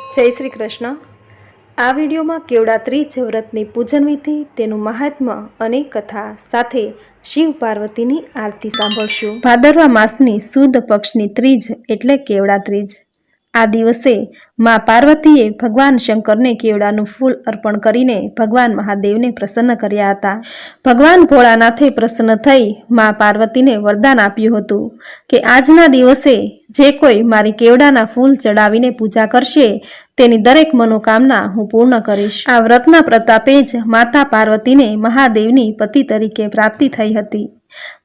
જય શ્રી કૃષ્ણ। આ વિડીયોમાં કેવડા ત્રીજ વ્રતની પૂજન વિધિ, તેનું મહાત્મ્ય અને કથા સાથે શિવ પાર્વતીની આરતી સાંભળશું। ભાદરવા માસની સુદ પક્ષની ત્રીજ એટલે કેવડા ત્રીજ। આ દિવસે માં પાર્વતીએ ભગવાન શંકરને કેવડાનું ફૂલ અર્પણ કરીને ભગવાન મહાદેવને પ્રસન્ન કર્યા હતા। ભગવાન ભોળાનાથે પ્રસન્ન થઈ માં પાર્વતીને વરદાન આપ્યું હતું કે આજના દિવસે જે કોઈ મારી કેવડાના ફૂલ ચડાવીને પૂજા કરશે તેની દરેક મનોકામના હું પૂર્ણ કરીશ। આ વ્રતના પ્રતાપે જ માતા પાર્વતીને મહાદેવની પતિ તરીકે પ્રાપ્તિ થઈ હતી।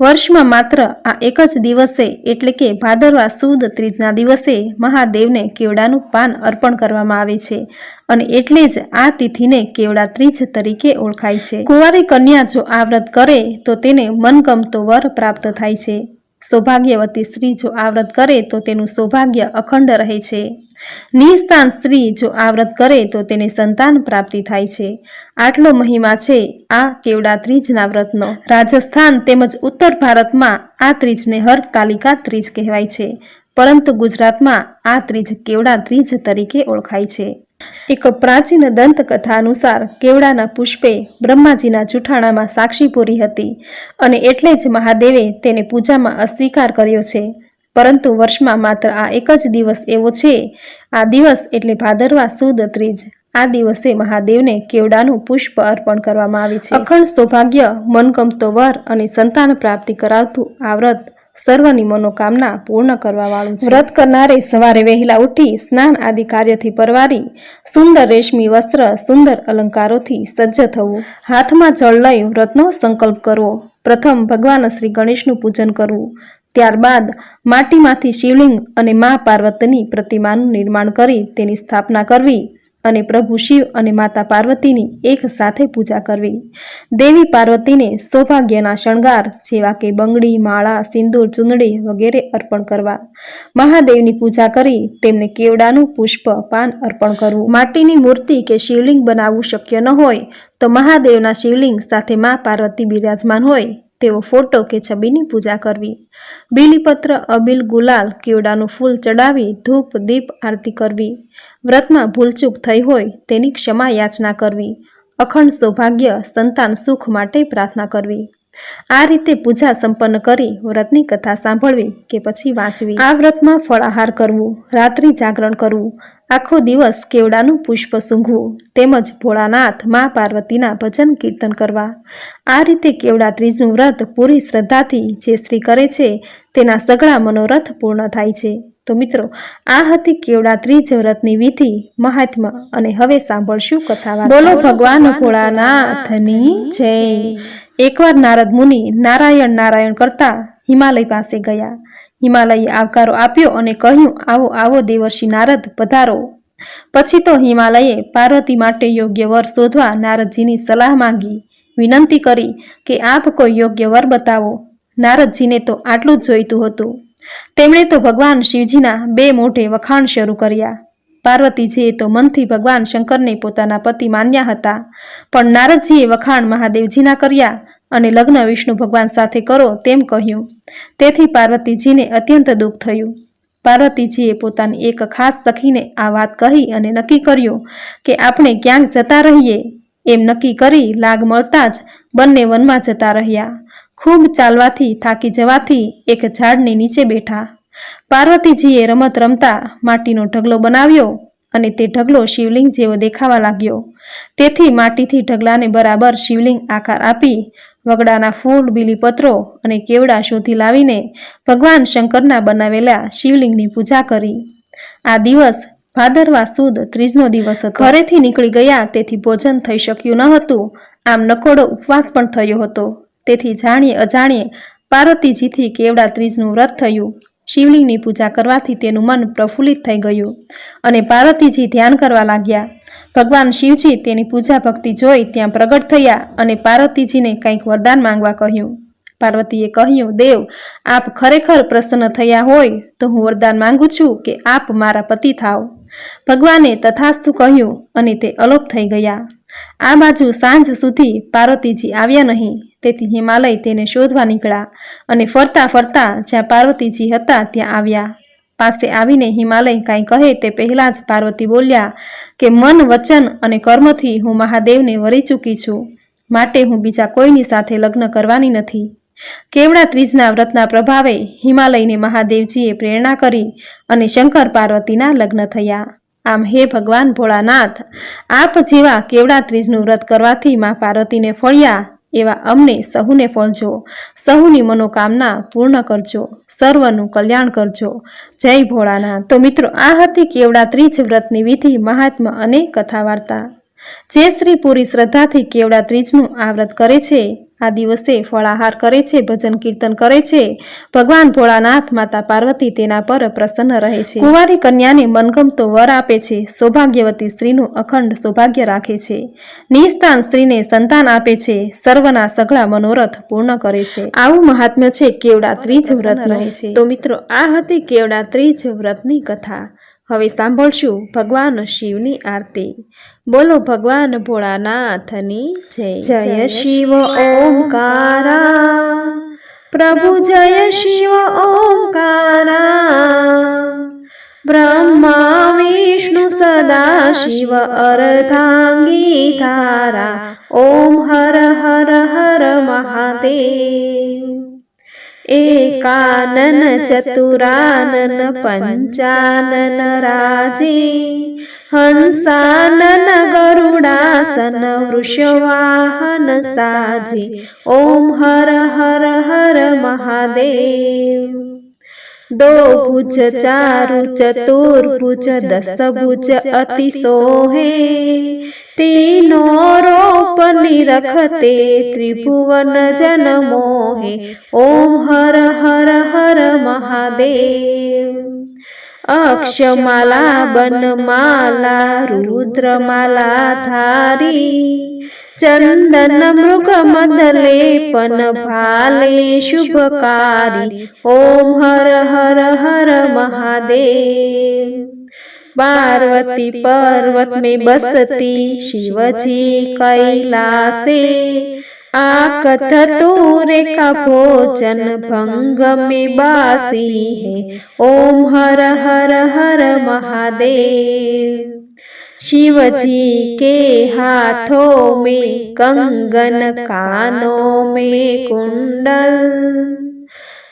વર્ષમાં માત્ર આ એક જ દિવસે એટલે કે ભાદરવા સુદ ત્રીજના દિવસે મહાદેવને કેવડાનું પાન અર્પણ કરવામાં આવે છે અને એટલે જ આ તિથિને કેવડા ત્રીજ તરીકે ઓળખાય છે। કુંવારી કન્યા જો આ વ્રત કરે તો તેને મનગમતો વર પ્રાપ્ત થાય છે। સૌભાગ્યવતી સ્ત્રી જો આ વ્રત કરે તો તેનું સૌભાગ્ય અખંડ રહે છે। નિઃસંતાન સ્ત્રી જો આ વ્રત કરે તો તેને સંતાન પ્રાપ્તિ થાય છે। આટલો મહિમા છે આ કેવડા ત્રીજના વ્રતનો। રાજસ્થાન તેમજ ઉત્તર ભારતમાં આ ત્રીજને હરતાલિકા ત્રીજ કહેવાય છે, પરંતુ ગુજરાતમાં આ ત્રીજ કેવડા ત્રીજ તરીકે ઓળખાય છે। એક પ્રાચીન દંતકથા અનુસાર કેવડાના પુષ્પે બ્રહ્માજીના જૂઠાણામાં સાક્ષી પૂરી હતી અને એટલે જ મહાદેવે તેને પૂજામાં અસ્વીકાર કર્યો છે। પરંતુ વર્ષમાં માત્ર આ એક જ દિવસ એવો છે, આ દિવસ એટલે ભાદરવા સુદ ત્રીજ। આ દિવસે મહાદેવને કેવડાનું પુષ્પ અર્પણ કરવામાં આવે છે। અખંડ સૌભાગ્ય, મનગમતો વર અને સંતાન પ્રાપ્તિ કરાવતું આ વ્રત સર્વની મનોકામના પૂર્ણ કરવા વાળું છે। વ્રત કરનારે સવારે વહેલા ઉઠી સ્નાન આદિ કાર્યથી પરવારી સુંદર રેશમી વસ્ત્ર, સુંદર અલંકારોથી સજ્જ થવું, હાથમાં જળ લઈ વ્રતનો સંકલ્પ કરવો, પ્રથમ ભગવાન શ્રી ગણેશનું પૂજન કરવું, ત્યારબાદ માટીમાંથી શિવલિંગ અને મા પાર્વતીની પ્રતિમાનું નિર્માણ કરી તેની સ્થાપના કરવી અને પ્રભુ શિવ અને માતા પાર્વતીની એક સાથે પૂજા કરવી। દેવી પાર્વતીને સૌભાગ્યના શણગાર જેવા કે બંગડી, માળા, સિંદૂર, ચૂંદડી વગેરે અર્પણ કરવા, મહાદેવની પૂજા કરી તેમને કેવડાનું પુષ્પ પાન અર્પણ કરવું। માટીની મૂર્તિ કે શિવલિંગ બનાવવું શક્ય ન હોય તો મહાદેવના શિવલિંગ સાથે મા પાર્વતી બિરાજમાન હોય તેવો ફોટો કે છબીની પૂજા કરવી। બીલીપત્ર, અબીલ, ગુલાલ, કેવડાનું ફૂલ ચડાવી ધૂપ દીપ આરતી કરવી। વ્રતમાં ભૂલચૂક થઈ હોય તેની ક્ષમા યાચના કરવી। અખંડ સૌભાગ્ય, સંતાન સુખ માટે પ્રાર્થના કરવી। આ રીતે પૂજા સંપન્ન કરી વ્રતની કથા સાંભળવી કે પછી વાંચવી। આ વ્રતમાં ફળાહાર કરવું, રાત્રિ જાગરણ કરવું, આખો દિવસ કેવડાનું પુષ્પ સૂંઘવું તેમજ ભોળાનાથ મા પાર્વતીના ભજન કીર્તન કરવા। આ રીતે કેવડા ત્રીજનું વ્રત પૂરી શ્રદ્ધાથી જે સ્ત્રી કરે છે તેના સઘળા મનોરથ પૂર્ણ થાય છે। તો મિત્રો, આ હતી કેવડા ત્રીજ વ્રતની વિધિ, મહાત્મ્ય અને હવે સાંભળશું કથા વાર્તા। બોલો ભગવાન ભોળાનાથની જય। એકવાર નારદ મુનિ નારાયણ નારાયણ કરતા હિમાલય પાસે ગયા। હિમાલયે આવકારો આપ્યો અને કહ્યું, આવો આવો દેવર્ષિ નારદ, પધારો। પછી તો હિમાલયે પાર્વતી માટે યોગ્ય વર શોધવા નારદજીની સલાહ માંગી, વિનંતી કરી કે આપ કોઈ યોગ્ય વર બતાવો। નારદજીને તો આટલું જ જોઈતું હતું। તેમણે તો ભગવાન શિવજીના બે મોઢે વખાણ શરૂ કર્યા। પાર્વતીજીએ તો મનથી ભગવાન શંકરને પોતાના પતિ માન્યા હતા, પણ નારદજીએ વખાણ મહાદેવજીના કર્યા અને લગ્ન વિષ્ણુ ભગવાન સાથે કરો તેમ કહ્યું। તેથી પાર્વતીજીને અત્યંત દુઃખ થયું। પાર્વતીજીએ પોતાની એક ખાસ સખીને આ વાત કહી અને નક્કી કર્યું કે આપણે ક્યાંક જતા રહીએ। એમ નક્કી કરી લાગ મળતા જ બંને વનમાં જતા રહ્યા। ખૂબ ચાલવાથી થાકી જવાથી એક ઝાડની નીચે બેઠા। પાર્વતીજીએ રમત રમતા માટીનો ઢગલો બનાવ્યો અને તે ઢગલો શિવલિંગ જેવો દેખાવા લાગ્યો। તેથી માટીથી ઢગલાને બરાબર શિવલિંગ આકાર આપી વગડાના ફૂલ, બીલીપત્રો અને કેવડા શોધી લાવીને ભગવાન શંકરના બનાવેલા શિવલિંગની પૂજા કરી। આ દિવસ ભાદરવા સુદ ત્રીજનો દિવસ હતો। ઘરેથી નીકળી ગયા તેથી ભોજન થઈ શક્યું ન હતું, આમ નકોડો ઉપવાસ પણ થયો હતો। તેથી જાણીએ અજાણીએ પાર્વતીજીથી કેવડા ત્રીજનું વ્રત થયું। શિવલિંગની પૂજા કરવાથી તેનું મન પ્રફુલ્લિત થઈ ગયું અને પાર્વતીજી ધ્યાન કરવા લાગ્યા। ભગવાન શિવજી તેની પૂજા ભક્તિ જોઈ ત્યાં પ્રગટ થયા અને પાર્વતીજીને કંઈક વરદાન માંગવા કહ્યું। પાર્વતીએ કહ્યું, દેવ, આપ ખરેખર પ્રસન્ન થયા હોય તો હું વરદાન માંગુ છું કે આપ મારા પતિ થાવ। ભગવાને તથાસ્તુ કહ્યું અને તે અલોપ થઈ ગયા। આ બાજુ સાંજ સુધી પાર્વતીજી આવ્યા નહીં, તેથી હિમાલય તેને શોધવા નીકળ્યા અને ફરતા ફરતા જ્યાં પાર્વતીજી હતા ત્યાં આવ્યા। પાસે આવીને હિમાલય કાંઈ કહે તે પહેલાં જ પાર્વતી બોલ્યા કે મન, વચન અને કર્મથી હું મહાદેવને વરી ચૂકી છું, માટે હું બીજા કોઈની સાથે લગ્ન કરવાની નથી. કેવડા ત્રીજના વ્રતના પ્રભાવે હિમાલયને મહાદેવજીએ પ્રેરણા કરી અને શંકર પાર્વતીના લગ્ન થયા. આમ હે ભગવાન ભોળાનાથ, આપ જેવા કેવડા ત્રીજનું વ્રત કરવાથી મા પાર્વતીને ફળ્યા એવા અમને સહુને ફળજો, સહુની મનોકામના પૂર્ણ કરજો, સર્વનું કલ્યાણ કરજો. જય ભોળાનાથ. તો મિત્રો, આ હતી કેવડા ત્રીજ વ્રતની વિધિ, મહાત્મ્ય અને કથા વાર્તા. જે સ્ત્રી પૂરી શ્રદ્ધાથી કેવડા ત્રીજનું આ વ્રત કરે છે, આ દિવસે ફળાહાર કરે છે, ભજન કીર્તન કરે છે, ભગવાન ભોળાનાથ, માતા પાર્વતી તેના પર પ્રસન્ન રહે છે. કુંવારી કન્યાને મનગમતો વર આપે છે, સૌભાગ્યવતી સ્ત્રીનું અખંડ સૌભાગ્ય રાખે છે, નિસ્તાન સ્ત્રીને સંતાન આપે છે, સર્વના સઘળા મનોરથ પૂર્ણ કરે છે. આવું મહાત્મ્ય છે કેવડા ત્રીજ વ્રતનું. તો મિત્રો, આ હતી કેવડા ત્રીજ વ્રતની કથા. હવે સાંભળશું ભગવાન શિવની આરતી. બોલો ભગવાન ભોળાનાથની જય. જય શિવ ઓમકારા, પ્રભુ જય શિવ ઓમકારા, બ્રહ્મા વિષ્ણુ સદા શિવ અર્ધાંગી ધારા, ઓમ હર હર હર મહાદેવ. એકાનન ચતુરાનન પંચાનન રાજે, હંસાનન ગરુડાસન વૃષવાહન સાજે, ઓમ હર હર હર મહાદેવ. दो भुज चारु चतुर्भुज दस भुज अति सोहे, तीनों रूप निरखते त्रिभुवन जन मोहे, ओम हर हर हर महादेव. अक्षमाला बनमाला रुद्रमाला धारी, चंदन मृग मदलेपन भाले शुभकारी, ओम हर हर हर महादेव. पार्वती पर्वत में बसती शिवजी कैलासे, आकथ तूरे का भोजन भंग में बासी है, ओम हर हर हर महादेव. शिवजी के हाथों में कंगन, कानों में कुंडल,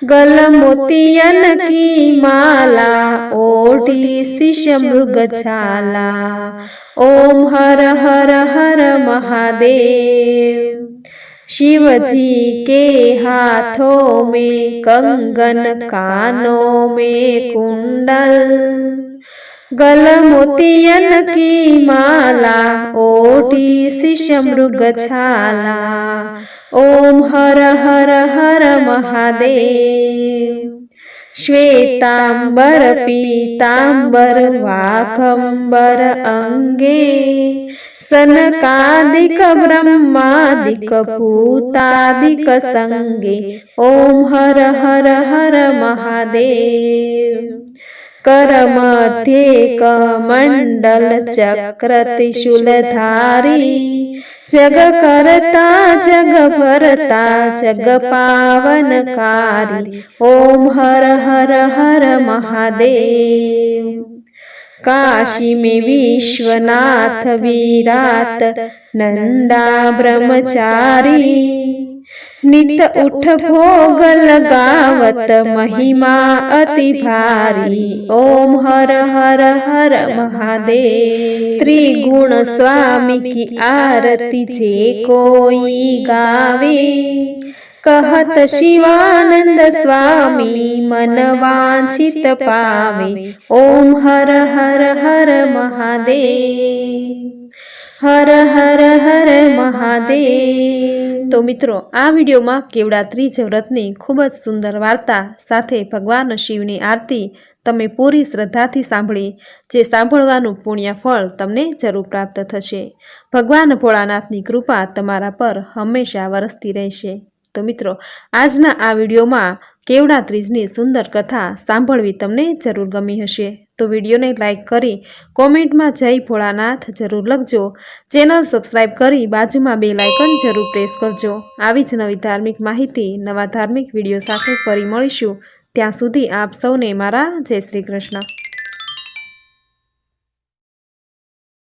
गल मोतियन की माला, ओढ़ी शिश मृग छाला, ओम हर हर हर महादेव. शिवजी के हाथों में कंगन, कानों में कुंडल, गल मोतियन की माला, ओढ़ी शिश मृग छाला, ओम हर हर हर महादेव. श्वेतांबर पीतांबर वाघंबर अंगे, सनकादिक ब्रह्मादिक भूतादिक संगे, ओम हर हर हर महादेव. कर मध्ये कमंडल चक्र त्रिशूलधारी, जग करता जग भरता जग पावनकारी, ओम हर हर हर महादेव. काशी में विश्वनाथ विराट नंदा ब्रह्मचारी, नित उठ भोग लगावत महिमा अति भारी, ओम हर हर हर महादेव. त्रिगुण स्वामी की आरती जे कोई गावे, कहत शिवानंद स्वामी मन वांछित पावे, ओम हर हर हर महादेव. हर हर हर महादेव. तो मित्रों, आ विडियो में केवड़ा त्रीज व्रतनी खूब ज सुंदर वार्ता साथे भगवान शिवनी आरती तमे पूरी श्रद्धाथी सांभळी, जे सांभळवानुं पुण्य फळ तमने जरूर प्राप्त थशे. भगवान भोळानाथनी कृपा तमारा पर हमेशा वरसती रहेशे. तो मित्रों, आजना आ विडियो में केवड़ा त्रीजनी सुंदर कथा सांभळवी तमने जरूर गमी हशे. तो विडियो ने लाइक करी कॉमेंट में जय भोळानाथ जरूर लखजो. चेनल सब्सक्राइब करी बाजू में बेल आइकन जरूर प्रेस करजो. आवी ज नवी धार्मिक माहिती नवा धार्मिक विडियो साथे फरी मळीशुं. ત્યાં સુધી આપ સૌને મારા જય શ્રી કૃષ્ણ.